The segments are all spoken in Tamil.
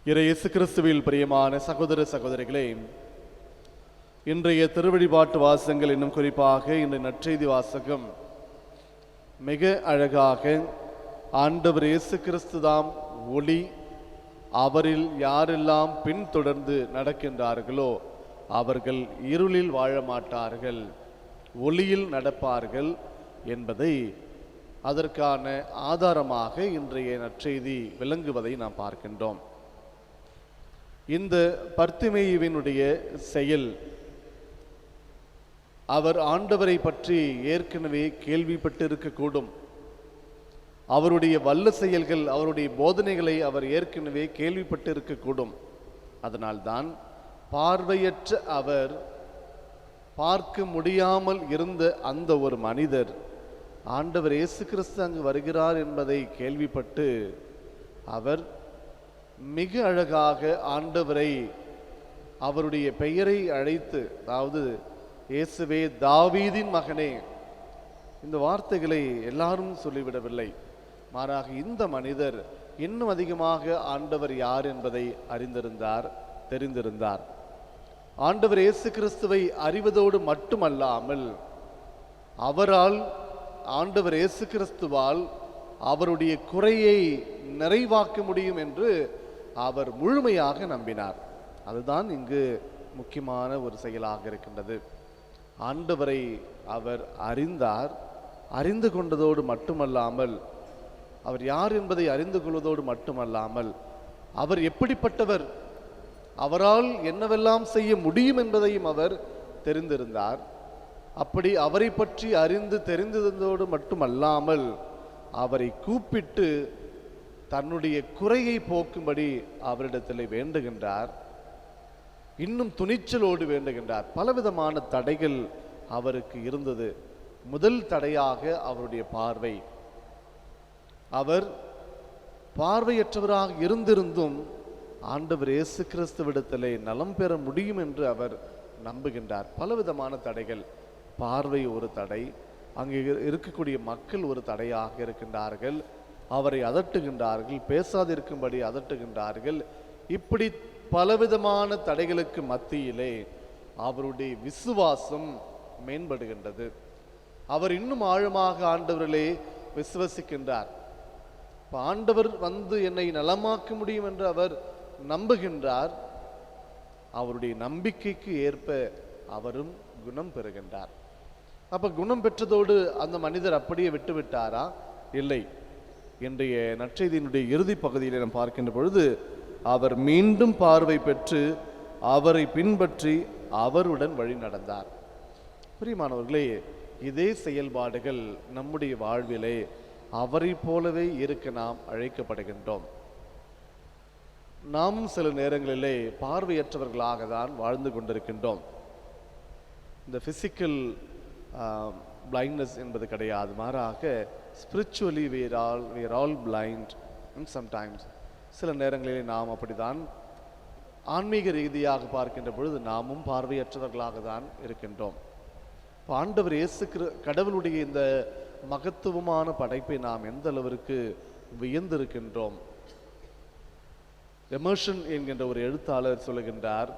இயேசு கிறிஸ்துவில் பிரியமான சகோதர சகோதரிகளே, இன்றைய திருவழிபாட்டு வாசகங்கள், இன்னும் குறிப்பாக இன்றைய நற்செய்தி வாசகம் மிக அழகாக ஆண்டவர் இயேசு கிறிஸ்துதாம் ஒளி, அவரில் யாரெல்லாம் பின்தொடர்ந்து நடக்கின்றார்களோ அவர்கள் இருளில் வாழ மாட்டார்கள், ஒளியில் நடப்பார்கள் என்பதை அதற்கான ஆதாரமாக இன்றைய நற்செய்தி விளங்குவதை நாம் பார்க்கின்றோம். இந்த பர்த்திமேயுவினுடைய செயல், அவர் ஆண்டவரை பற்றி ஏற்கனவே கேள்விப்பட்டு இருக்கக்கூடும். அவருடைய வல்ல செயல்கள், அவருடைய போதனைகளை அவர் ஏற்கனவே கேள்விப்பட்டு இருக்கக்கூடும். அதனால்தான் பார்வையற்ற அவர், பார்க்க முடியாமல் இருந்த அந்த ஒரு மனிதர் ஆண்டவர் இயேசு கிறிஸ்து அங்கு வருகிறார் என்பதை கேள்விப்பட்டு அவர் மிக அழகாக ஆண்டவரை, அவருடைய பெயரை அழைத்து, அதாவது இயேசுவே தாவீதின் மகனே, இந்த வார்த்தைகளை எல்லாரும் சொல்லிவிடவில்லை. மாறாக இந்த மனிதர் இன்னும் அதிகமாக ஆண்டவர் யார் என்பதை அறிந்திருந்தார், தெரிந்திருந்தார். ஆண்டவர் இயேசு கிறிஸ்துவை அறிவதோடு மட்டுமல்லாமல், அவரால், ஆண்டவர் இயேசு கிறிஸ்துவால் அவருடைய குறையை நிறைவாக்க முடியும் என்று அவர் முழுமையாக நம்பினார். அதுதான் இங்கு முக்கியமான ஒரு செயலாக இருக்கின்றது. ஆண்டவரை அவர் அறிந்தார். அறிந்து கொண்டதோடு மட்டுமல்லாமல், அவர் யார் என்பதை அறிந்து கொள்வதோடு மட்டுமல்லாமல், அவர் எப்படிப்பட்டவர், அவரால் என்னவெல்லாம் செய்ய முடியும் என்பதையும் அவர் தெரிந்திருந்தார். அப்படி அவரை பற்றி அறிந்து தெரிந்திருந்ததோடு மட்டுமல்லாமல், அவரை கூப்பிட்டு தன்னுடைய குறையை போக்கும்படி அவரிடத்தில் வேண்டுகின்றார். இன்னும் துணிச்சலோடு வேண்டுகின்றார். பலவிதமான தடைகள் அவருக்கு இருந்தது. முதல் தடையாக அவருடைய பார்வை. அவர் பார்வையற்றவராக இருந்திருந்தும் ஆண்டவர் இயேசு கிறிஸ்துவிடத்திலே நலம் பெற முடியும் என்று அவர் நம்புகின்றார். பலவிதமான தடைகள். பார்வை ஒரு தடை, அங்கே இருக்கக்கூடிய மக்கள் ஒரு தடையாக இருக்கின்றார்கள். அவரை அதட்டுகின்றார்கள், பேசாதிருக்கும்படி அதட்டுகின்றார்கள். இப்படி பலவிதமான தடைகளுக்கு மத்தியிலே அவருடைய விசுவாசம் மேம்படுகின்றது. அவர் இன்னும் ஆழமாக ஆண்டவரிலே விசுவசிக்கின்றார். ஆண்டவர் வந்து என்னை நலமாக்க முடியும் என்று அவர் நம்புகின்றார். அவருடைய நம்பிக்கைக்கு ஏற்ப அவரும் குணம் பெறுகின்றார். அப்ப குணம் பெற்றதோடு அந்த மனிதர் அப்படியே விட்டுவிட்டாரா? இல்லை. இன்றைய நற்செய்தியினுடைய இறுதி பகுதியில் நாம் பார்க்கின்ற பொழுது, அவர் மீண்டும் பார்வை பெற்று அவரை பின்பற்றி அவருடன் வழி நடந்தார். பிரியமானவர்களே, இதே செயல்பாடுகள் நம்முடைய வாழ்விலே அவரை போலவே இருக்க நாம் அழைக்கப்படுகின்றோம். நாம் சில நேரங்களிலே பார்வையற்றவர்களாக தான் வாழ்ந்து கொண்டிருக்கின்றோம். இந்த பிசிக்கல் blindness என்பது கிடையாது. மாறாக spiritually we are all blind and sometimes, சில நேரங்களிலே நாம் அப்படிதான் ஆன்மீக ரீதியாக பார்க்கின்ற பொழுது நாமும் பார்வையற்றவர்களாக தான் இருக்கின்றோம். ஆண்டவர் இயேசு கடவுளுடைய இந்த மகத்துவமான படைப்பை நாம் எந்த அளவிற்கு வியந்திருக்கின்றோம். எமர்ஷன் என்கின்ற ஒரு எழுத்தாளர் சொல்லுகின்றார்,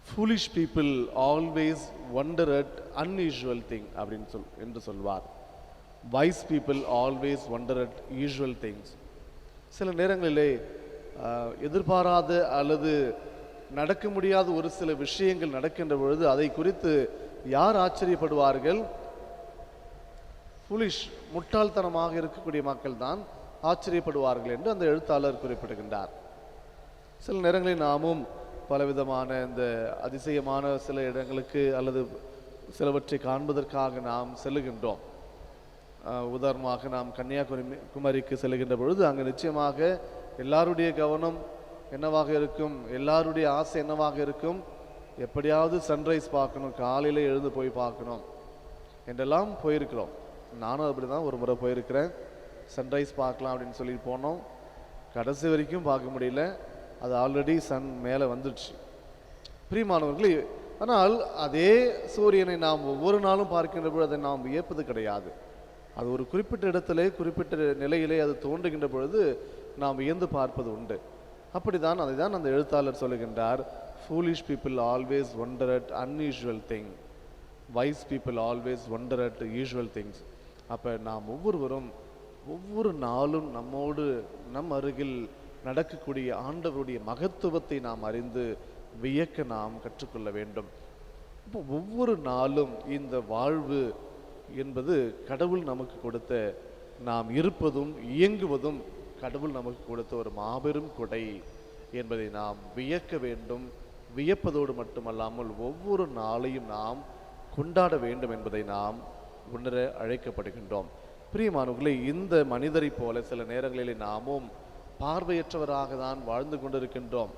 foolish people always wonder at unusual thing என்று சொல்வார். wise people always wonder at usual things. சில நேரங்களிலே எதிர்பாராத அல்லது நடக்க முடியாத ஒரு சில விஷயங்கள் நடக்கின்ற பொழுது அதை குறித்து யார் ஆச்சரியப்படுவார்கள்? foolish, முட்டாள்தனமாக இருக்கக்கூடிய மக்கள் தான் ஆச்சரியப்படுவார்கள் என்று அந்த எழுத்தாளர் குறிப்பிடுகின்றார். சில நேரங்களில் நாமும் பலவிதமான இந்த அதிசயமான சில இடங்களுக்கு அல்லது சிலவற்றை காண்பதற்காக நாம் செல்லுகின்றோம். உதாரணமாக நாம் கன்னியாகுமரிக்கு செல்லுகின்ற பொழுது அங்கு நிச்சயமாக எல்லாருடைய கவனம் என்னவாக இருக்கும், எல்லாருடைய ஆசை என்னவாக இருக்கும்? எப்படியாவது சன்ரைஸ் பார்க்கணும், காலையில் எழுந்து போய் பார்க்கணும் என்றெல்லாம் போயிருக்கிறோம். நானும் அப்படி தான் ஒரு முறை போயிருக்கிறேன். சன்ரைஸ் பார்க்கலாம் அப்படின்னு சொல்லி போனோம். கடைசி வரைக்கும் பார்க்க முடியல. அது ஆல்ரெடி சன் மேலே வந்துடுச்சு. பிரியமானவர்களே, ஆனால் அதே சூரியனை நாம் ஒவ்வொரு நாளும் பார்க்கின்ற பொழுது அதை நாம் வியப்பது கிடையாது. அது ஒரு குறிப்பிட்ட இடத்திலே குறிப்பிட்ட நிலையிலே அது தோன்றுகின்ற பொழுது நாம் வியந்து பார்ப்பது உண்டு. அப்படிதான் அதைதான் அந்த எழுத்தாளர் சொல்லுகின்றார், foolish people always wonder at unusual thing, wise people always wonder at usual things. அப்போ நாம் ஒவ்வொருவரும் ஒவ்வொரு நாளும் நம்மோடு நம் அருகில் நடக்கக்கூடிய ஆண்டவருடைய மகத்துவத்தை நாம் அறிந்து வியக்க நாம் கற்றுக்கொள்ள வேண்டும். இப்போ ஒவ்வொரு நாளும் இந்த வாழ்வு என்பது கடவுள் நமக்கு கொடுத்த, நாம் இருப்பதும் இயங்குவதும் கடவுள் நமக்கு கொடுத்த ஒரு மாபெரும் கொடை என்பதை நாம் வியக்க வேண்டும். வியப்பதோடு மட்டுமல்லாமல் ஒவ்வொரு நாளையும் நாம் கொண்டாட வேண்டும் என்பதை நாம் உணர அழைக்கப்படுகின்றோம். பிரியமானவர்களே, இந்த மனிதரை போல சில நேரங்களில் நாமும் பார்வையற்றவராக தான் வாழ்ந்து கொண்டிருக்கின்றோம்.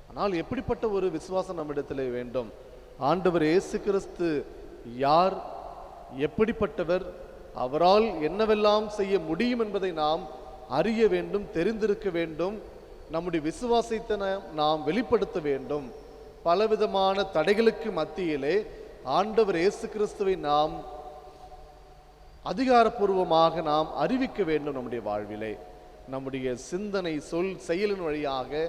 ஆனால் எப்படிப்பட்ட ஒரு விசுவாசம் நம்மிடத்தில் வேண்டும்? ஆண்டவர் இயேசு கிறிஸ்து யார், எப்படிப்பட்டவர், அவரால் என்னவெல்லாம் செய்ய முடியும் என்பதை நாம் அறிய வேண்டும், தெரிந்திருக்க வேண்டும். நம்முடைய விசுவாசத்தை நாம் வெளிப்படுத்த வேண்டும். பலவிதமான தடைகளுக்கு மத்தியிலே ஆண்டவர் இயேசு கிறிஸ்துவை நாம் அதிகாரப்பூர்வமாக நாம் அறிவிக்க வேண்டும். நம்முடைய வாழ்விலே நம்முடைய சிந்தனை, சொல், செயலின் வழியாக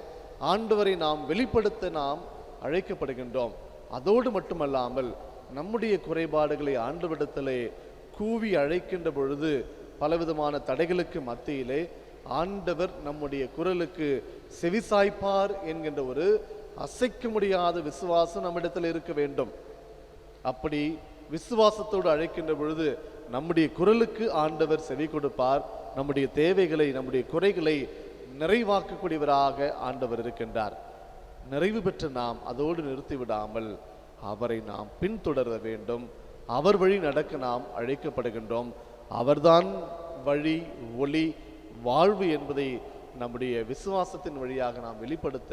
ஆண்டவரை நாம் வெளிப்படுத்த நாம் அழைக்கப்படுகின்றோம். அதோடு மட்டுமல்லாமல் நம்முடைய குறைபாடுகளை ஆண்டவரிடத்திலே கூவி அழைக்கின்ற பொழுது பலவிதமான தடைகளுக்கு மத்தியிலே ஆண்டவர் நம்முடைய குரலுக்கு செவிசாய்ப்பார் என்கின்ற ஒரு அசைக்க முடியாத விசுவாசம் நம்மிடத்தில் இருக்க வேண்டும். அப்படி விசுவாசத்தோடு அழைக்கின்ற பொழுது நம்முடைய குரலுக்கு ஆண்டவர் செவி கொடுப்பார். நம்முடைய தேவைகளை, நம்முடைய குறைகளை நிறைவாக்கக்கூடியவராக ஆண்டவர் இருக்கின்றார். நிறைவு பெற்ற நாம் அதோடு நிறுத்திவிடாமல் அவரை நாம் பின்தொடர வேண்டும். அவர் வழி நடக்க நாம் அழைக்கப்படுகின்றோம். அவர்தான் வழி, ஒளி, வாழ்வு என்பதை நம்முடைய விசுவாசத்தின் வழியாக நாம் வெளிப்படுத்த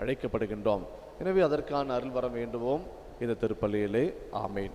அழைக்கப்படுகின்றோம். எனவே அதற்கான அருள் வர வேண்டுவோம் இந்த திருப்பலியிலே. ஆமேன்.